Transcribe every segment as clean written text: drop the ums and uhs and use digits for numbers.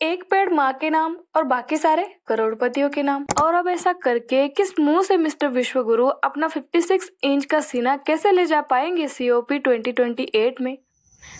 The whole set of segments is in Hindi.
एक पेड़ माँ के नाम और बाकी सारे करोड़पतियों के नाम। और अब ऐसा करके किस मुंह से मिस्टर विश्वगुरु अपना 56 इंच का सीना कैसे ले जा पाएंगे COP 2028 में?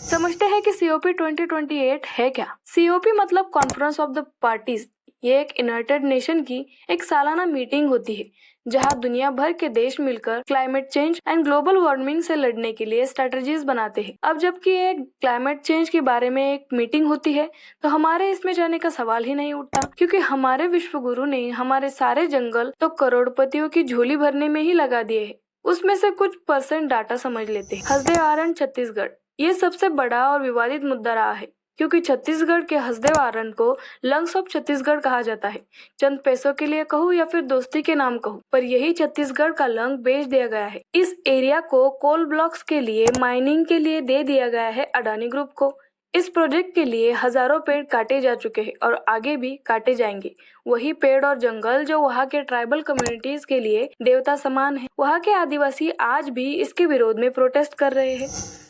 समझते हैं कि COP 2028 है क्या। COP मतलब कॉन्फ्रेंस ऑफ द पार्टीज। ये एक यूनाइटेड नेशन की एक सालाना मीटिंग होती है जहां दुनिया भर के देश मिलकर climate change and global warming से लड़ने के लिए स्ट्रेटजीज बनाते हैं। अब जबकि एक क्लाइमेट चेंज के बारे में एक मीटिंग होती है तो हमारे इसमें जाने का सवाल ही नहीं उठता, क्योंकि हमारे विश्वगुरु ने हमारे सारे जंगल तो करोड़पतियों की झोली भरने में ही लगा दिए है। उसमें से कुछ % डाटा समझ लेते हैं। हसदेव छत्तीसगढ़ ये सबसे बड़ा और विवादित मुद्दा रहा है, क्योंकि छत्तीसगढ़ के हसदेव आरण को लंग्स ऑफ छत्तीसगढ़ कहा जाता है। चंद पैसों के लिए कहूँ या फिर दोस्ती के नाम कहूँ, पर यही छत्तीसगढ़ का लंग बेच दिया गया है। इस एरिया को कोल ब्लॉक्स के लिए माइनिंग के लिए दे दिया गया है अडानी ग्रुप को। इस प्रोजेक्ट के लिए हजारों पेड़ काटे जा चुके हैं और आगे भी काटे जाएंगे। वही पेड़ और जंगल जो वहाँ के ट्राइबल कम्युनिटीज के लिए देवता समान है, वहाँ के आदिवासी आज भी इसके विरोध में प्रोटेस्ट कर रहे हैं।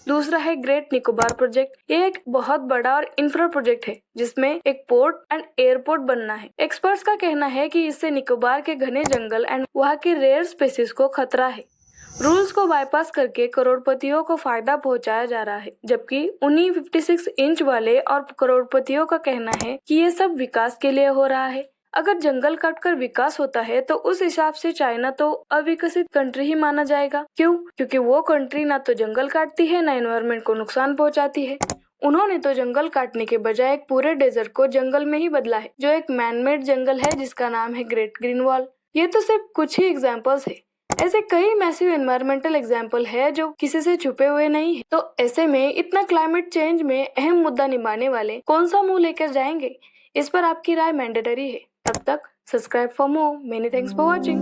दूसरा है ग्रेट निकोबार प्रोजेक्ट। ये एक बहुत बड़ा और इंफ्रा प्रोजेक्ट है जिसमें एक पोर्ट एंड एयरपोर्ट बनना है। एक्सपर्ट्स का कहना है कि इससे निकोबार के घने जंगल एंड वहाँ के रेयर स्पीसीज को खतरा है। रूल्स को बाईपास करके करोड़पतियों को फायदा पहुंचाया जा रहा है, जबकि उन्हीं 56 इंच वाले और करोड़पतियों का कहना है कि ये सब विकास के लिए हो रहा है। अगर जंगल काटकर विकास होता है तो उस हिसाब से चाइना तो अविकसित कंट्री ही माना जाएगा। क्यों? क्योंकि वो कंट्री ना तो जंगल काटती है ना एनवायरनमेंट को नुकसान पहुंचाती है। उन्होंने तो जंगल काटने के बजाय एक पूरे डेजर्ट को जंगल में ही बदला है, जो एक मैनमेड जंगल है जिसका नाम है ग्रेट ग्रीन वॉल। ये तो सिर्फ कुछ ही एग्जाम्पल्स है। ऐसे कई मैसिव एनवायरमेंटल एग्जाम्पल है जो किसी से छुपे हुए नहीं है। तो ऐसे में इतना क्लाइमेट चेंज में अहम मुद्दा निभाने वाले कौन सा मुंह लेकर जाएंगे? इस पर आपकी राय मैंडेटरी है। तब तक subscribe for more. Many thanks for watching.